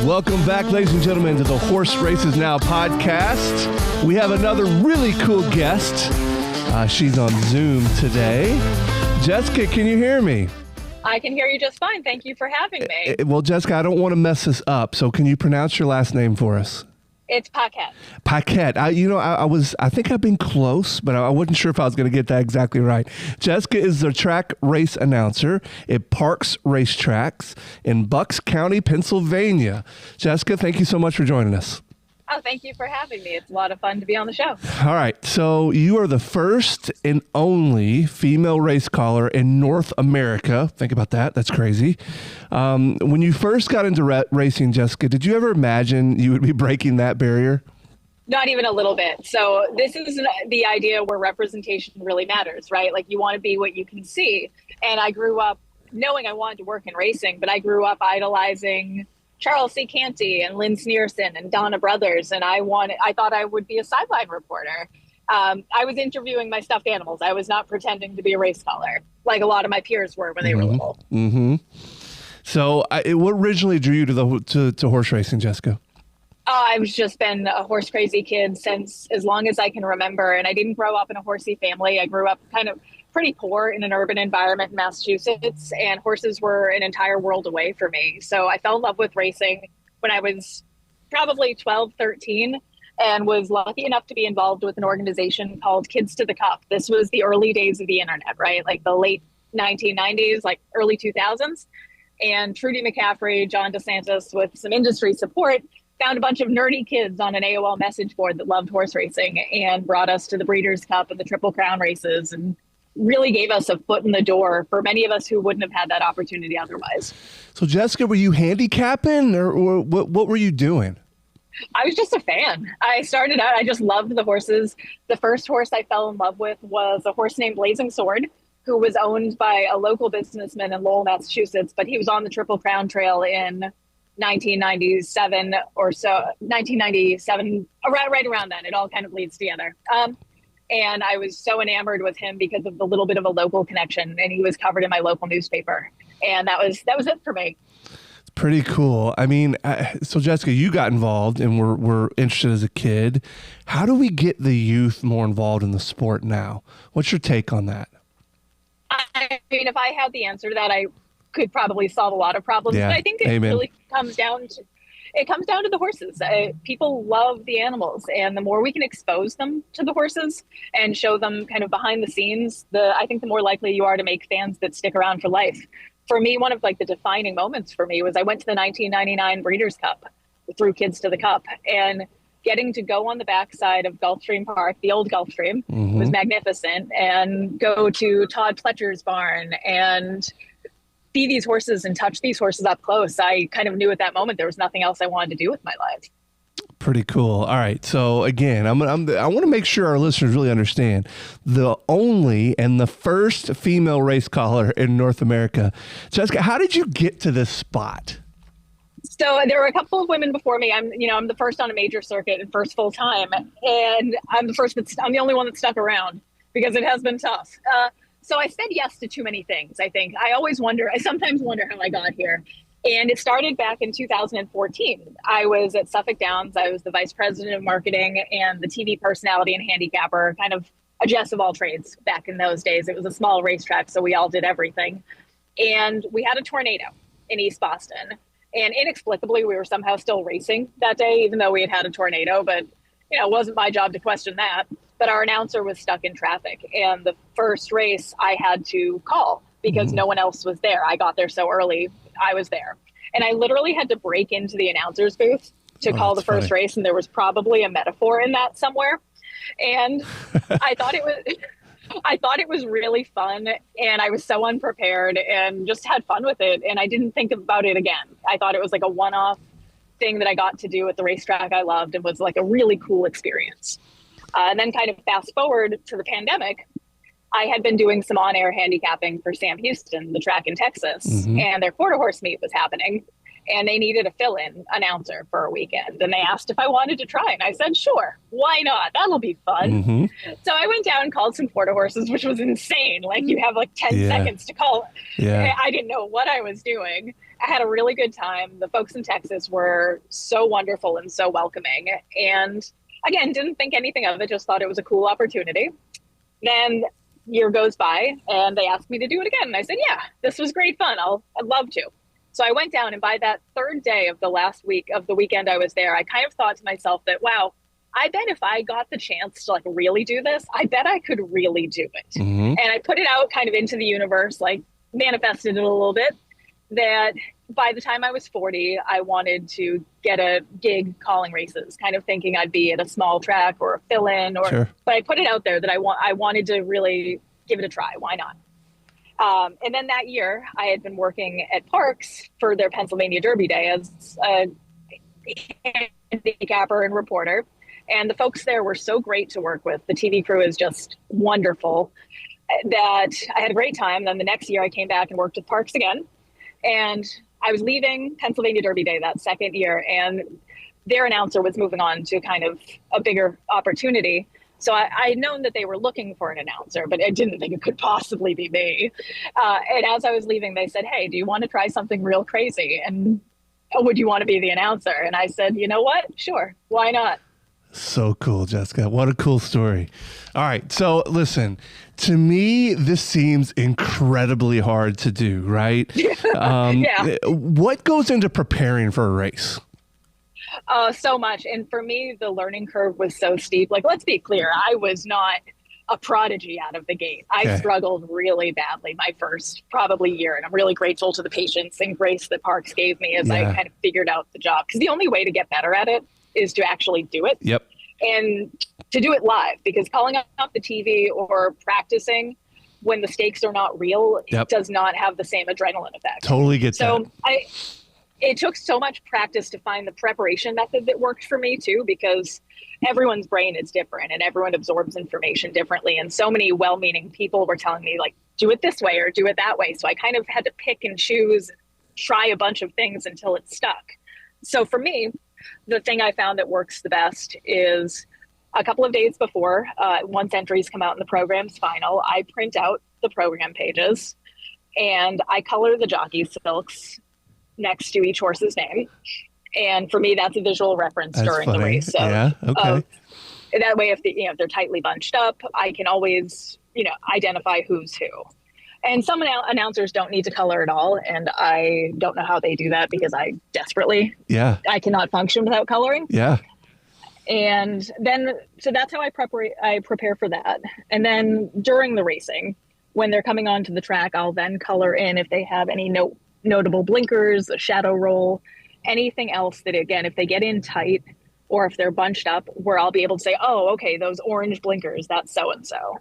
Welcome back, ladies and gentlemen, to the Horse Races Now podcast. We have another really cool guest. She's on Zoom today. Jessica, can you hear me? I can hear you just fine. Thank you for having me. Well, Jessica, I don't want to mess this up, so can you pronounce your last name for us? It's Paquette. Paquette. I think I've been close, but I wasn't sure if I was going to get that exactly right. Jessica is the track race announcer at PARX Racetracks in Bucks County, Pennsylvania. Jessica, thank you so much for joining us. Oh, thank you for having me. It's a lot of fun to be on the show. All right. So you are the first and only female race caller in North America. Think about that. That's crazy. When you first got into racing, Jessica, did you ever imagine you would be breaking that barrier? Not even a little bit. So this is the idea where representation really matters, right? Like you want to be what you can see. And I grew up knowing I wanted to work in racing, but I grew up idolizing Charles C. Canty and Lynn Sneerson and Donna Brothers. And I thought I would be a sideline reporter. I was interviewing my stuffed animals. I was not pretending to be a race caller like a lot of my peers were when they were little. Mm-hmm. So what originally drew you to horse racing, Jessica? I've just been a horse crazy kid since as long as I can remember. And I didn't grow up in a horsey family. I grew up kind of pretty poor in an urban environment in Massachusetts, and horses were an entire world away for me. So I fell in love with racing when I was probably 12, 13, and was lucky enough to be involved with an organization called Kids to the Cup. This was the early days of the internet, right? Like the late 1990s, like early 2000s. And Trudy McCaffrey, John DeSantis, with some industry support, found a bunch of nerdy kids on an AOL message board that loved horse racing and brought us to the Breeders' Cup and the Triple Crown races, and really gave us a foot in the door for many of us who wouldn't have had that opportunity otherwise. So Jessica, were you handicapping or what were you doing? I was just a fan. I started out, I just loved the horses. The first horse I fell in love with was a horse named Blazing Sword, who was owned by a local businessman in Lowell, Massachusetts, but he was on the Triple Crown Trail in 1997 or so, 1997, right around then. It all kind of leads together. And I was so enamored with him because of the little bit of a local connection, and he was covered in my local newspaper. And that was it for me. It's pretty cool. I mean, so Jessica, you got involved and were interested as a kid. How do we get the youth more involved in the sport now? What's your take on that? I mean, if I had the answer to that, I could probably solve a lot of problems. Yeah. But I think it really comes down to the horses. People love the animals, and the more we can expose them to the horses and show them kind of behind the scenes, I think the more likely you are to make fans that stick around for life. For me, one of the defining moments for me was I went to the 1999 Breeders' Cup through Kids to the Cup, and getting to go on the backside of Gulfstream Park, the old Gulfstream, was magnificent, and go to Todd Pletcher's barn and see these horses and touch these horses up close. I kind of knew at that moment there was nothing else I wanted to do with my life. Pretty cool. All right. So again, I want to make sure our listeners really understand the only and the first female race caller in North America. Jessica, how did you get to this spot? So there were a couple of women before me. I'm the first on a major circuit and first full time, and I'm the only one that stuck around because it has been tough. So I said yes to too many things, I think. I sometimes wonder how I got here. And it started back in 2014. I was at Suffolk Downs. I was the vice president of marketing and the TV personality and handicapper, kind of a Jess of all trades back in those days. It was a small racetrack, so we all did everything. And we had a tornado in East Boston. And inexplicably, we were somehow still racing that day, even though we had a tornado. But, it wasn't my job to question that. But our announcer was stuck in traffic. And the first race I had to call because no one else was there. I got there so early, I was there. And I literally had to break into the announcer's booth to call the first race. And there was probably a metaphor in that somewhere. And I thought it was really fun. And I was so unprepared and just had fun with it. And I didn't think about it again. I thought it was like a one-off thing that I got to do at the racetrack I loved and was like a really cool experience. And then kind of fast forward to the pandemic, I had been doing some on-air handicapping for Sam Houston, the track in Texas, and their quarter horse meet was happening, and they needed a fill-in announcer for a weekend. And they asked if I wanted to try, and I said, sure, why not? That'll be fun. So I went down and called some quarter horses, which was insane. Like you have like 10 seconds to call. I didn't know what I was doing. I had a really good time. The folks in Texas were so wonderful and so welcoming. And again, didn't think anything of it, just thought it was a cool opportunity. Then year goes by and they asked me to do it again. And I said, yeah, this was great fun. I'd love to. So I went down, and by that third day of the last week of the weekend I was there, I kind of thought to myself that, wow, I bet if I got the chance to like really do this, I bet I could really do it. Mm-hmm. And I put it out kind of into the universe, like manifested it a little bit, that by the time I was 40, I wanted to get a gig calling races, kind of thinking I'd be at a small track or a fill-in, or Sure. But I put it out there that I wanted to really give it a try. Why not? And then that year, I had been working at PARX for their Pennsylvania Derby Day as a handicapper and reporter. And the folks there were so great to work with. The TV crew is just wonderful that I had a great time. Then the next year, I came back and worked with PARX again. And I was leaving Pennsylvania Derby Day that second year, and their announcer was moving on to kind of a bigger opportunity. So I had known that they were looking for an announcer, but I didn't think it could possibly be me. And as I was leaving, they said, hey, do you want to try something real crazy? And would you want to be the announcer? And I said, you know what? Sure. Why not? So cool, Jessica. What a cool story. All right. So listen, to me, this seems incredibly hard to do, right? Yeah. What goes into preparing for a race? So much. And for me, the learning curve was so steep. Like, let's be clear, I was not a prodigy out of the gate. I struggled really badly my first probably year. And I'm really grateful to the patience and grace that PARX gave me as I kind of figured out the job. Because the only way to get better at it is to actually do it. Yep. And to do it live, because calling off the TV or practicing when the stakes are not real does not have the same adrenaline effect. Totally get that. So it took so much practice to find the preparation method that worked for me too, because everyone's brain is different and everyone absorbs information differently. And so many well-meaning people were telling me like, do it this way or do it that way. So I kind of had to pick and choose, try a bunch of things until it stuck. So for me, the thing I found that works the best is a couple of days before, once entries come out in the program's final, I print out the program pages and I color the jockey silks next to each horse's name. And for me, that's a visual reference during the race. So, that way, if they're tightly bunched up, I can always, identify who's who. And some announcers don't need to color at all. And I don't know how they do that because I desperately, I cannot function without coloring. Yeah. And then, so that's how I prepare for that. And then during the racing, when they're coming onto the track, I'll then color in if they have any notable blinkers, a shadow roll, anything else that, again, if they get in tight or if they're bunched up, where I'll be able to say, oh, okay, those orange blinkers, that's so-and-so.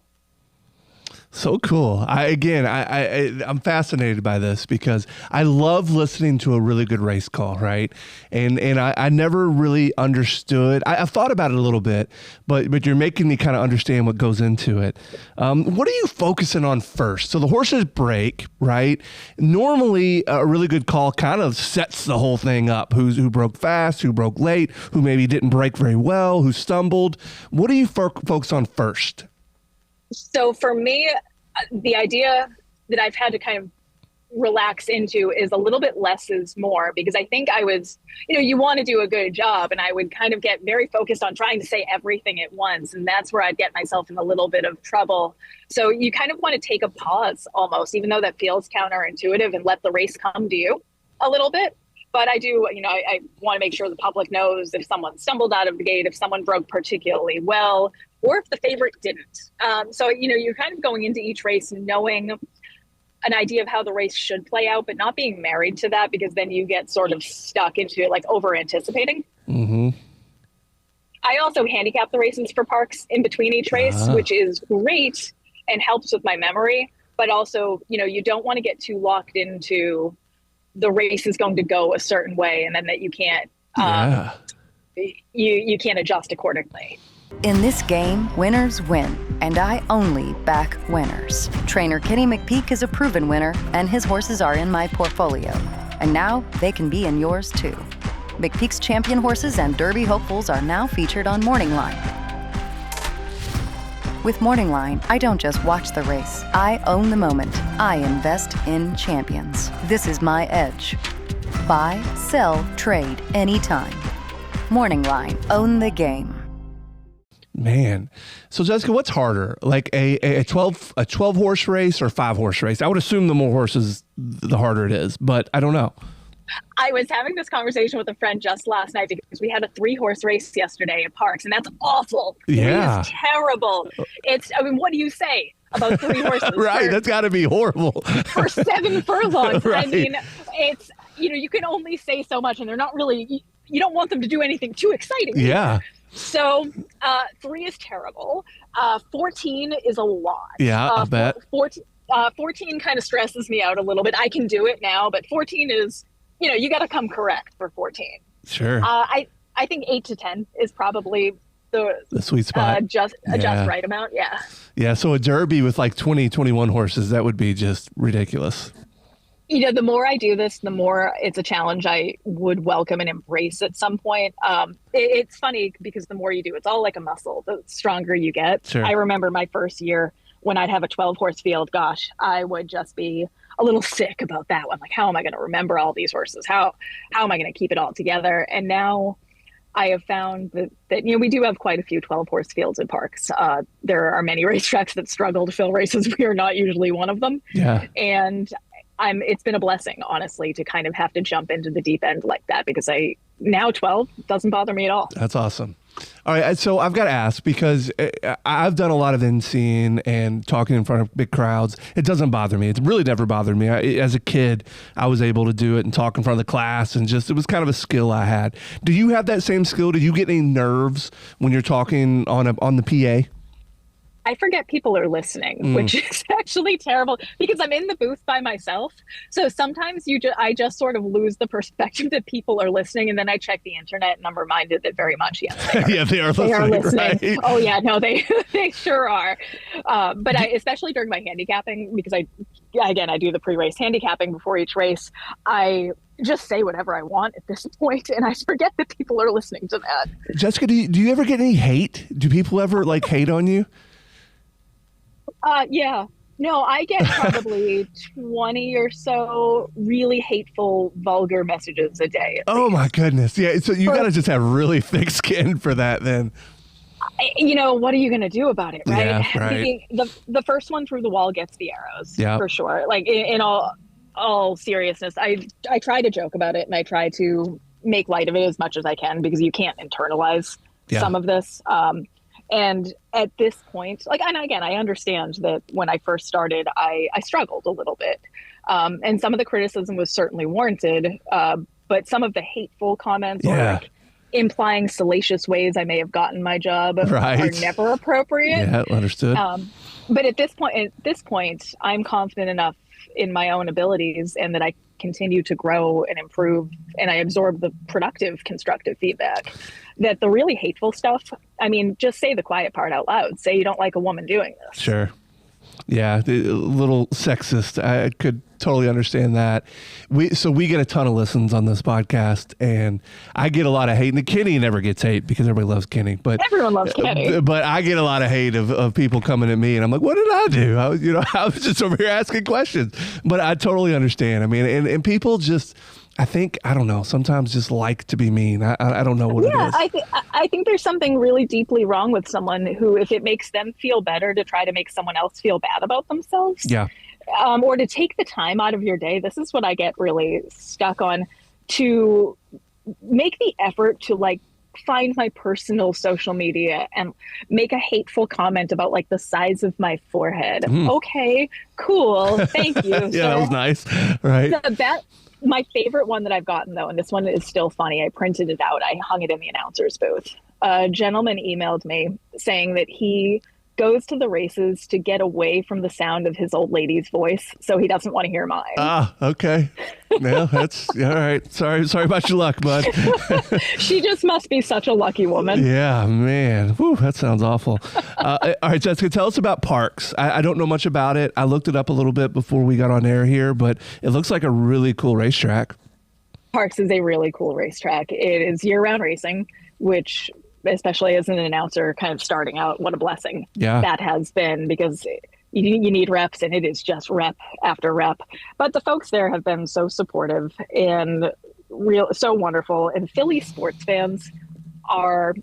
So cool. I'm fascinated by this because I love listening to a really good race call, right? And I never really understood. I've thought about it a little bit, but you're making me kind of understand what goes into it. What are you focusing on first? So the horses break, right? Normally, a really good call kind of sets the whole thing up. Who broke fast, who broke late, who maybe didn't break very well, who stumbled. What do you focus on first? So for me, the idea that I've had to kind of relax into is a little bit less is more, because I think I was, you want to do a good job, and I would kind of get very focused on trying to say everything at once. And that's where I'd get myself in a little bit of trouble. So you kind of want to take a pause almost, even though that feels counterintuitive, and let the race come to you a little bit. But I do, I want to make sure the public knows if someone stumbled out of the gate, if someone broke particularly well, or if the favorite didn't. So, you're kind of going into each race knowing an idea of how the race should play out, but not being married to that, because then you get sort of stuck into like over anticipating. Mm-hmm. I also handicap the races for PARX in between each race, which is great and helps with my memory. But also, you don't want to get too locked into the race is going to go a certain way, and then that you can't, you can't adjust accordingly. In this game, winners win, and I only back winners. Trainer Kenny McPeak is a proven winner, and his horses are in my portfolio. And now they can be in yours too. McPeak's champion horses and Derby hopefuls are now featured on Morning Line. With Morning Line, I don't just watch the race. I own the moment. I invest in champions. This is my edge. Buy, sell, trade anytime. Morning Line, own the game. Man. So Jessica, what's harder? Like a 12 horse race or 5 horse race? I would assume the more horses, the harder it is, but I don't know. I was having this conversation with a friend just last night because we had a 3-horse race yesterday at PARX, and that's awful. Yeah. It is terrible. What do you say about 3 horses? Right. That's got to be horrible. For 7 furlongs. Right. I mean, it's, you can only say so much, and they're not really, you don't want them to do anything too exciting. Yeah. So 3 is terrible. 14 is a lot. Yeah, I bet. 14 kind of stresses me out a little bit. I can do it now, but 14 is, you got to come correct for 14. Sure. I think 8 to 10 is probably the sweet spot. Just right amount. Yeah. Yeah. So a derby with like 20, 21 horses, that would be just ridiculous. The more I do this, the more it's a challenge I would welcome and embrace at some point. It's funny because the more you do, it's all like a muscle. The stronger you get. Sure. I remember my first year when I'd have a 12-horse field. Gosh, I would just be a little sick about that one. Like, how am I going to remember all these horses? How am I going to keep it all together? And now I have found that we do have quite a few 12-horse fields at PARX. There are many racetracks that struggle to fill races. We are not usually one of them. Yeah. And it's been a blessing, honestly, to kind of have to jump into the deep end like that, because now 12 doesn't bother me at all. That's awesome. All right. So I've got to ask, because I've done a lot of NCing and talking in front of big crowds. It doesn't bother me. It really never bothered me. As a kid, I was able to do it and talk in front of the class, and it was kind of a skill I had. Do you have that same skill? Do you get any nerves when you're talking on the PA? I forget people are listening, which is actually terrible because I'm in the booth by myself. So sometimes I just sort of lose the perspective that people are listening, and then I check the internet and I'm reminded that very much, yes, they are. Yeah, they are listening. They are listening. Right? Oh yeah, no, they sure are. But especially during my handicapping, because I do the pre-race handicapping before each race. I just say whatever I want at this point, and I forget that people are listening to that. Jessica, do you ever get any hate? Do people ever hate on you? Yeah. No, I get probably 20 or so really hateful, vulgar messages a day. Oh my goodness. Yeah. So you got to just have really thick skin for that then. What are you going to do about it? Right. Yeah, right. The first one through the wall gets the arrows. Yeah. For sure. Like in all seriousness, I try to joke about it, and I try to make light of it as much as I can, because you can't internalize some of this. And at this point, and again, I understand that when I first started, I struggled a little bit. And some of the criticism was certainly warranted, but some of the hateful comments or implying salacious ways I may have gotten my job are never appropriate. Yeah, understood. But at this point, I'm confident enough in my own abilities, and that I continue to grow and improve, and I absorb the productive, constructive feedback, that the really hateful stuff, just say the quiet part out loud. Say you don't like a woman doing this. Sure. Yeah, a little sexist. I could totally understand that. We get a ton of listens on this podcast, and I get a lot of hate. And Kenny never gets hate because everybody loves Kenny. But everyone loves Kenny. But I get a lot of hate of people coming at me, and I'm like, what did I do? I was just over here asking questions. But I totally understand. And people just, I think, I don't know, sometimes just like to be mean. I don't know what it is. I think there's something really deeply wrong with someone who, if it makes them feel better to try to make someone else feel bad about themselves, or to take the time out of your day, this is what I get really stuck on, to make the effort to find my personal social media and make a hateful comment about the size of my forehead. Okay, cool. Thank you. Yeah, that was nice. Right. My favorite one that I've gotten, though, and this one is still funny, I printed it out, I hung it in the announcer's booth. A gentleman emailed me saying that he goes to the races to get away from the sound of his old lady's voice, so he doesn't want to hear mine. Ah, okay. Yeah, that's all right. Sorry about your luck, bud. She just must be such a lucky woman. Yeah, man. Whew, that sounds awful. All right, Jessica, tell us about PARX. I don't know much about it. I looked it up a little bit before we got on air here, but it looks like a really cool racetrack. PARX is a really cool racetrack. It is year-round racing, which, especially as an announcer kind of starting out, what a blessing that has been, because you need reps, and it is just rep after rep. But the folks there have been so supportive, and so wonderful. And Philly sports fans are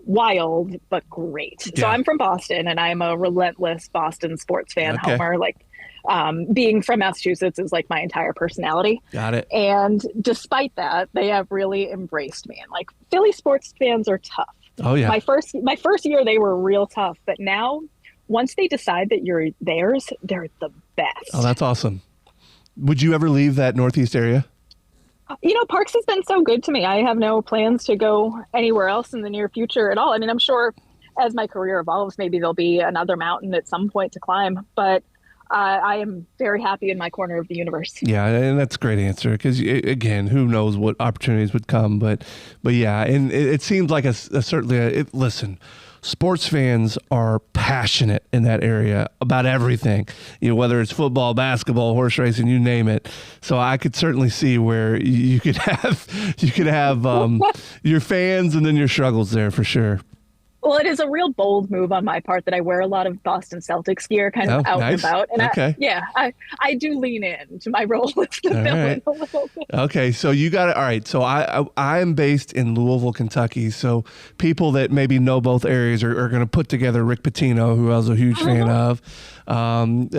wild, but great. Yeah. So I'm from Boston, and I'm a relentless Boston sports fan. Okay. Homer, being from Massachusetts is like my entire personality. Got it. And despite that, they have really embraced me. And like, Philly sports fans are tough. Oh yeah. My first year, they were real tough, but now once they decide that you're theirs, they're the best. Oh, that's awesome. Would you ever leave that Northeast area? PARX has been so good to me. I have no plans to go anywhere else in the near future at all. I mean, I'm sure as my career evolves, maybe there'll be another mountain at some point to climb, but I am very happy in my corner of the universe. Yeah, and that's a great answer because, again, who knows what opportunities would come. But yeah, and it seems like listen, sports fans are passionate in that area about everything, whether it's football, basketball, horse racing, you name it. So I could certainly see where you could have your fans and then your struggles there for sure. Well, it is a real bold move on my part that I wear a lot of Boston Celtics gear kind of out and about. And okay. I do lean in to my role as the villain a little bit. Okay, so you got it. All right, so I am based in Louisville, Kentucky. So people that maybe know both areas are going to put together Rick Pitino, who I was a huge fan of. One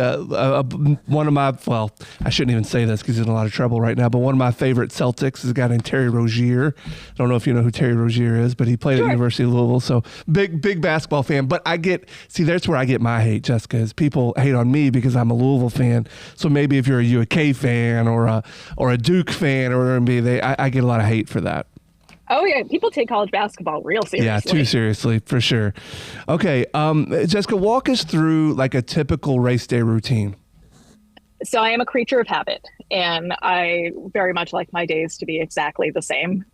of my, well, I shouldn't even say this because he's in a lot of trouble right now, but one of my favorite Celtics is a guy named Terry Rozier. I don't know if you know who Terry Rozier is, but he played at the University of Louisville. So big basketball fan. But that's where I get my hate, Jessica, is people hate on me because I'm a Louisville fan. So maybe if you're a UK fan or a Duke fan or whatever, I get a lot of hate for that. Oh, yeah. People take college basketball real seriously. Yeah, too seriously, for sure. Okay. Jessica, walk us through like a typical race day routine. So I am a creature of habit, and I very much like my days to be exactly the same.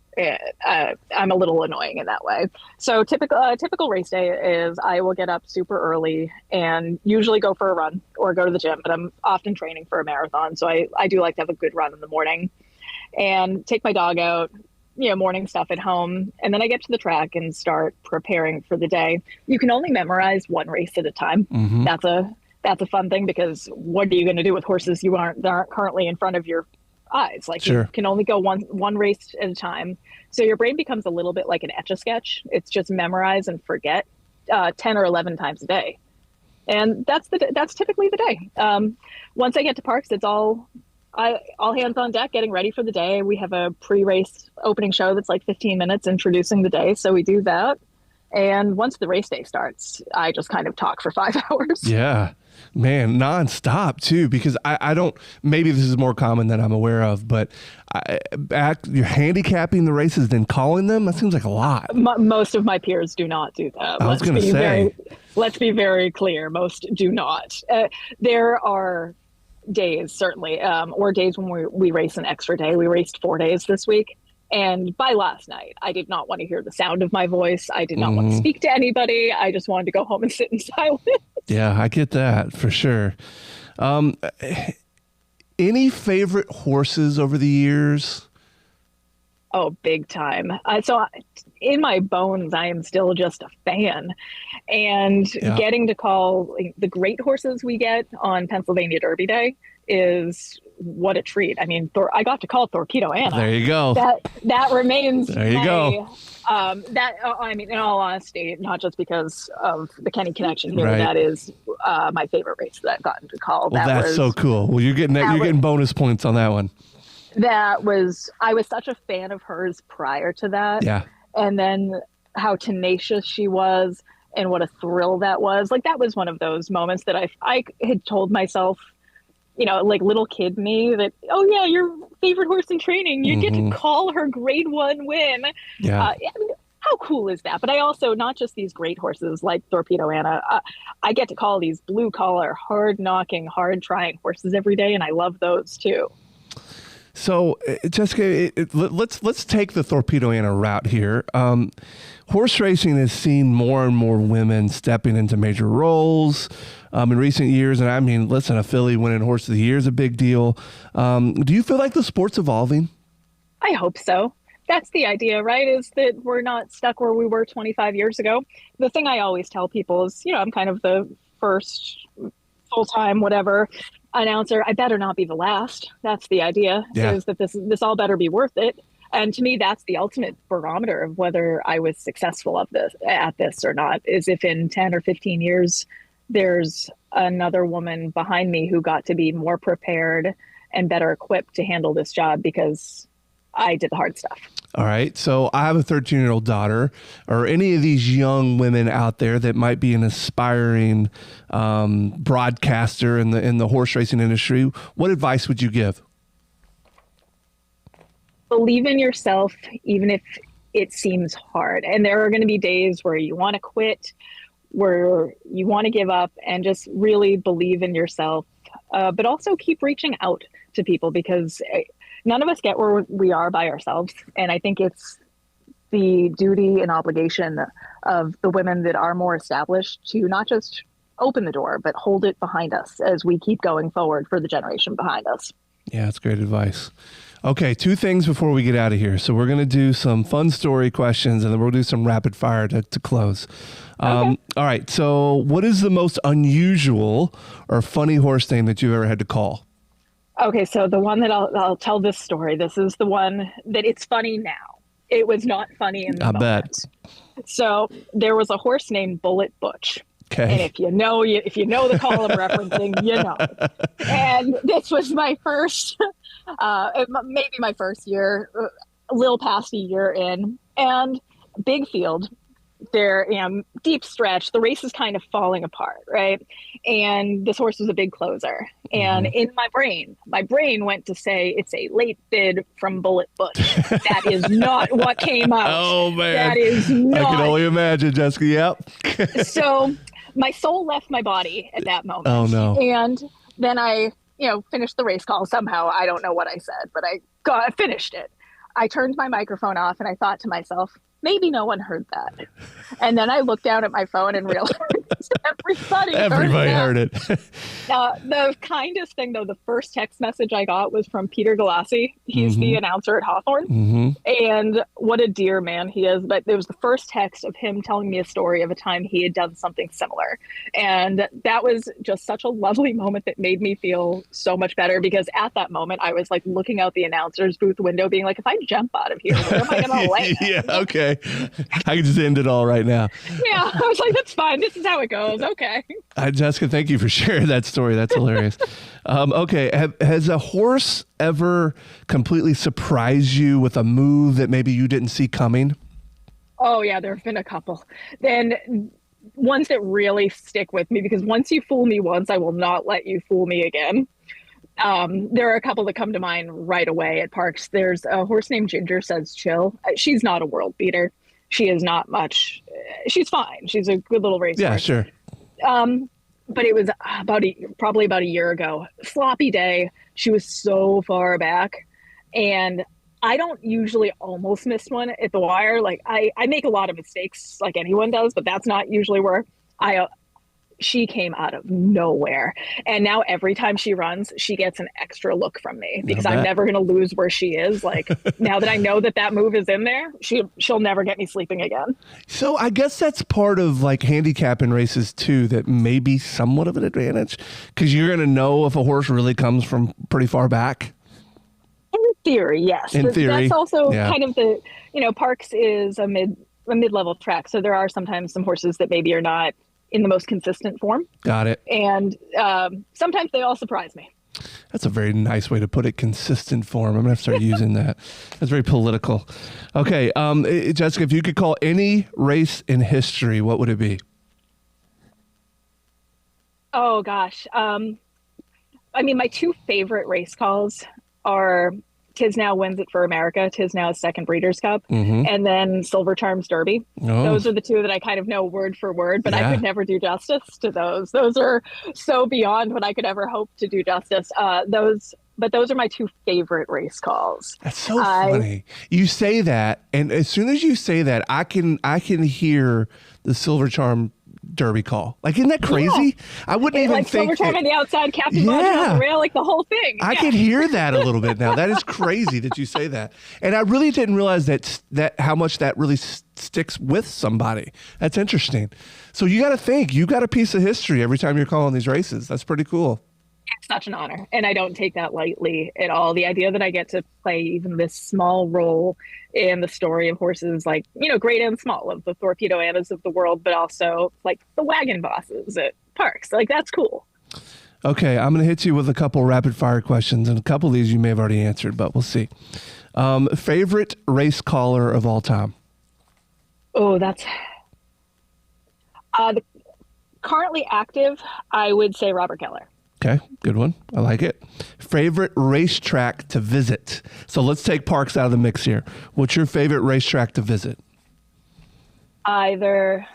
I'm a little annoying in that way. So typical race day is I will get up super early and usually go for a run or go to the gym, but I'm often training for a marathon. So I do like to have a good run in the morning and take my dog out, morning stuff at home. And then I get to the track and start preparing for the day. You can only memorize one race at a time. Mm-hmm. That's a fun thing because what are you going to do with horses that aren't currently in front of your eyes? Like, sure. You can only go one race at a time. So your brain becomes a little bit like an Etch-a-Sketch. It's just memorize and forget 10 or 11 times a day. And that's typically the day. Once I get to PARX, it's all hands on deck, getting ready for the day. We have a pre-race opening show that's like 15 minutes introducing the day. So we do that. And once the race day starts, I just kind of talk for 5 hours. Yeah, man, nonstop too, because I don't, maybe this is more common than I'm aware of, but you're handicapping the races, then calling them, that seems like a lot. Most of my peers do not do that. I was going to say. Let's be very clear. Most do not. There are days, certainly, or days when we race an extra day. We raced 4 days this week. And by last night, I did not want to hear the sound of my voice. I did not want to speak to anybody. I just wanted to go home and sit in silence. Yeah, I get that for sure. Any favorite horses over the years? Oh, big time. So in my bones, I am still just a fan. And getting to call the great horses we get on Pennsylvania Derby Day is what a treat. I mean, I got to call Torpedo Anna. There you go. That remains. There you go. I mean, in all honesty, not just because of the Kenny connection here, right. That is my favorite race that I've gotten to call. Well, that's so cool. Well, you're getting bonus points on that one. I was such a fan of hers prior to that. Yeah. And then how tenacious she was and what a thrill that was. Like, that was one of those moments that I had told myself, like little kid me, that, oh yeah, your favorite horse in training, you get to call her grade 1 win. Yeah. I mean, how cool is that? But I also, not just these great horses like Torpedo Anna, I get to call these blue collar, hard knocking, hard trying horses every day. And I love those too. So, Jessica, let's take the Torpedo Anna route here. Horse racing has seen more and more women stepping into major roles in recent years. And I mean, listen, a filly winning Horse of the Year is a big deal. Do you feel like the sport's evolving? I hope so. That's the idea, right? Is that we're not stuck where we were 25 years ago. The thing I always tell people is, I'm kind of the first full-time whatever announcer. I better not be the last. That's the idea. Yeah. Is that this all better be worth it. And to me, that's the ultimate barometer of whether I was successful at this or not, is if in 10 or 15 years, there's another woman behind me who got to be more prepared and better equipped to handle this job because I did the hard stuff. All right. So I have a 13-year-old daughter, or any of these young women out there that might be an aspiring broadcaster in the horse racing industry. What advice would you give? Believe in yourself, even if it seems hard. And there are going to be days where you want to quit, where you want to give up, and just really believe in yourself. But also keep reaching out to people, because none of us get where we are by ourselves. And I think it's the duty and obligation of the women that are more established to not just open the door, but hold it behind us as we keep going forward for the generation behind us. Yeah, that's great advice. Okay, 2 things before we get out of here. So we're going to do some fun story questions, and then we'll do some rapid fire to close. Okay. All right, so what is the most unusual or funny horse name that you've ever had to call? Okay, so the one that I'll tell this story. This is the one that it's funny now. It was not funny in the moment. Bet. So there was a horse named Bullet Butch. Okay. And if you know the call I'm referencing, you know. And this was my first, maybe my first year, a little past a year in, and big field. There, deep stretch. The race is kind of falling apart, right? And this horse was a big closer. And in my brain went to say it's a late bid from Bullet Butch. That is not what came out. Oh man, that is not. I can only imagine, Jessica. Yep. So my soul left my body at that moment. Oh no. And then I, finished the race call somehow. I don't know what I said, but I finished it. I turned my microphone off and I thought to myself, maybe no one heard that. And then I looked down at my phone and realized everybody heard it. The kindest thing, though, the first text message I got was from Peter Galassi. He's the announcer at Hawthorne. And what a dear man he is. But it was the first text of him telling me a story of a time he had done something similar. And that was just such a lovely moment that made me feel so much better, because at that moment I was like looking out the announcer's booth window being like, if I jump out of here, where am I going to land? Yeah, okay. I can just end it all right now. Yeah, I was like, that's fine. This is how it goes. Okay. Jessica, thank you for sharing that story. That's hilarious. Okay. Has a horse ever completely surprised you with a move that maybe you didn't see coming? Oh, yeah, there have been a couple. Then ones that really stick with me, because once you fool me once, I will not let you fool me again. There are a couple that come to mind right away at PARX. There's a horse named Ginger Says Chill. She's not a world beater. She is not much. She's fine. She's a good little race horse. Yeah, sure. But it was probably about a year ago. Sloppy day. She was so far back. And I don't usually almost miss one at the wire. Like I make a lot of mistakes like anyone does, but that's not usually where she came out of nowhere. And now every time she runs, she gets an extra look from me, because I'm never going to lose where she is. Like now that I know that move is in there, she'll never get me sleeping again. So I guess that's part of like handicapping races too, that may be somewhat of an advantage, because you're going to know if a horse really comes from pretty far back. In theory, yes. In theory. That's also kind of the, PARX is a mid-level track. So there are sometimes some horses that maybe are not in the most consistent form. Got it. And sometimes they all surprise me. That's a very nice way to put it, consistent form. I'm going to start using that. That's very political. Okay, Jessica, if you could call any race in history, what would it be? Oh, gosh. My 2 favorite race calls are Tis Now Wins It for America, Tis Now's Second Breeders' Cup, and then Silver Charms Derby. Oh. Those are the 2 that I kind of know word for word, but I could never do justice to those. Those are so beyond what I could ever hope to do justice. Those are my 2 favorite race calls. That's so funny. You say that, and as soon as you say that, I can hear the Silver Charm Derby call. Like, isn't that crazy? Yeah. I wouldn't even like think. Silver Charm on the outside, Captain Bodger on the rail, like the whole thing. I can hear that a little bit now. That is crazy that you say that. And I really didn't realize that how much that really sticks with somebody. That's interesting. So you got to think. You got a piece of history every time you're calling these races. That's pretty cool. such an honor, and I don't take that lightly at all. The idea that I get to play even this small role in the story of horses, like, great and small, of the Torpedo Annas of the world, but also like the wagon bosses at PARX. Like, that's cool. Okay, I'm going to hit you with a couple rapid fire questions, and a couple of these you may have already answered, but we'll see. Favorite race caller of all time? Oh, that's currently active. I would say Robert Keller. Okay, good one. I like it. Favorite racetrack to visit? So let's take PARX out of the mix here. What's your favorite racetrack to visit? Either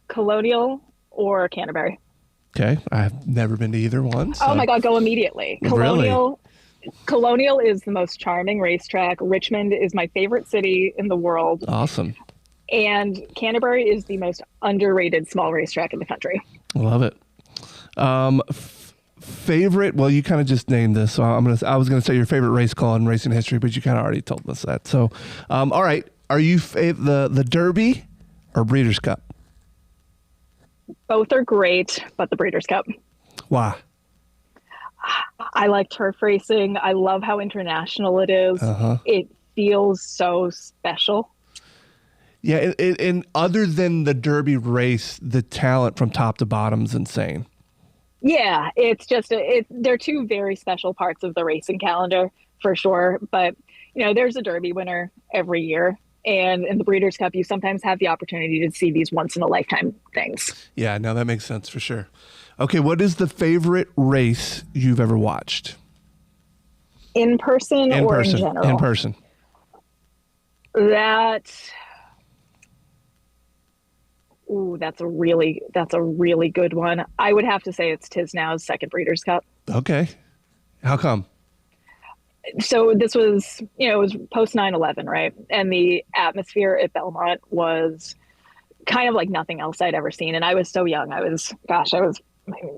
Colonial or Canterbury. Okay, I've never been to either one. So. Oh my God, go immediately. Colonial. Really? Colonial is the most charming racetrack. Richmond is my favorite city in the world. Awesome. And Canterbury is the most underrated small racetrack in the country. Love it. Favorite, well, you kind of just named this, so I was gonna say your favorite race call in racing history, but you kind of already told us that. So, all right, are you the Derby or Breeders' Cup? Both are great, but the Breeders' Cup. Why? I like turf racing. I love how international it is. It feels so special. Yeah, and other than the Derby race, the talent from top to bottom is insane. Yeah, it's just they're two very special parts of the racing calendar for sure. But there's a Derby winner every year, and in the Breeders' Cup, you sometimes have the opportunity to see these once in a lifetime things. Yeah, no, that makes sense for sure. Okay, what is the favorite race you've ever watched? In person or in general? In person. That's a really good one. I would have to say it's Tisnow's second Breeders' Cup. Okay. How come? So this was, it was post 9/11, right? And the atmosphere at Belmont was kind of like nothing else I'd ever seen. And I was so young. I was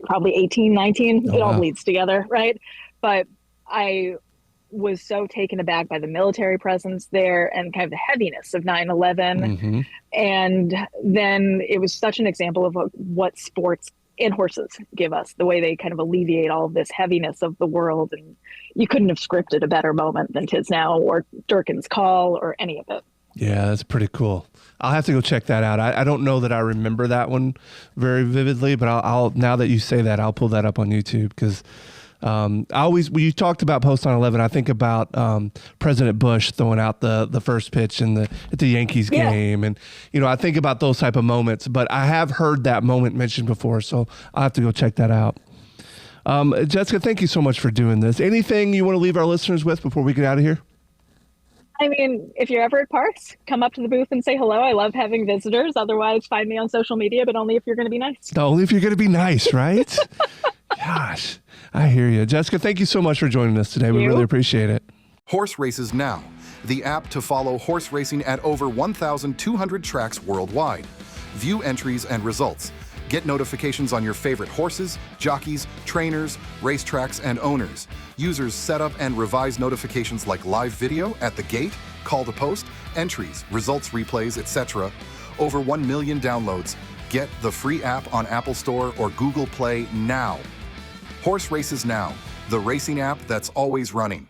probably 18, 19. Oh, it all wow. bleeds together, right? But I was so taken aback by the military presence there and kind of the heaviness of 9/11. And then it was such an example of what sports and horses give us, the way they kind of alleviate all of this heaviness of the world. And you couldn't have scripted a better moment than Tisnow or Durkin's Call or any of it. Yeah, that's pretty cool. I'll have to go check that out. I don't know that I remember that one very vividly, but I'll now that you say that, I'll pull that up on YouTube because when you talked about post 9/11, I think about President Bush throwing out the first pitch at the Yankees game, and I think about those type of moments. But I have heard that moment mentioned before, so I'll have to go check that out. Jessica, thank you so much for doing this. Anything you want to leave our listeners with before we get out of here? I mean, if you're ever at PARX, come up to the booth and say hello. I love having visitors. Otherwise, find me on social media, but only if you're going to be nice. Only if you're going to be nice, right? Gosh, I hear you. Jessica, thank you so much for joining us today. We really appreciate it. Horse Races Now, the app to follow horse racing at over 1,200 tracks worldwide. View entries and results. Get notifications on your favorite horses, jockeys, trainers, racetracks, and owners. Users set up and revise notifications like live video at the gate, call to post, entries, results replays, etc. Over 1 million downloads. Get the free app on Apple Store or Google Play now. Horse Races Now, the racing app that's always running.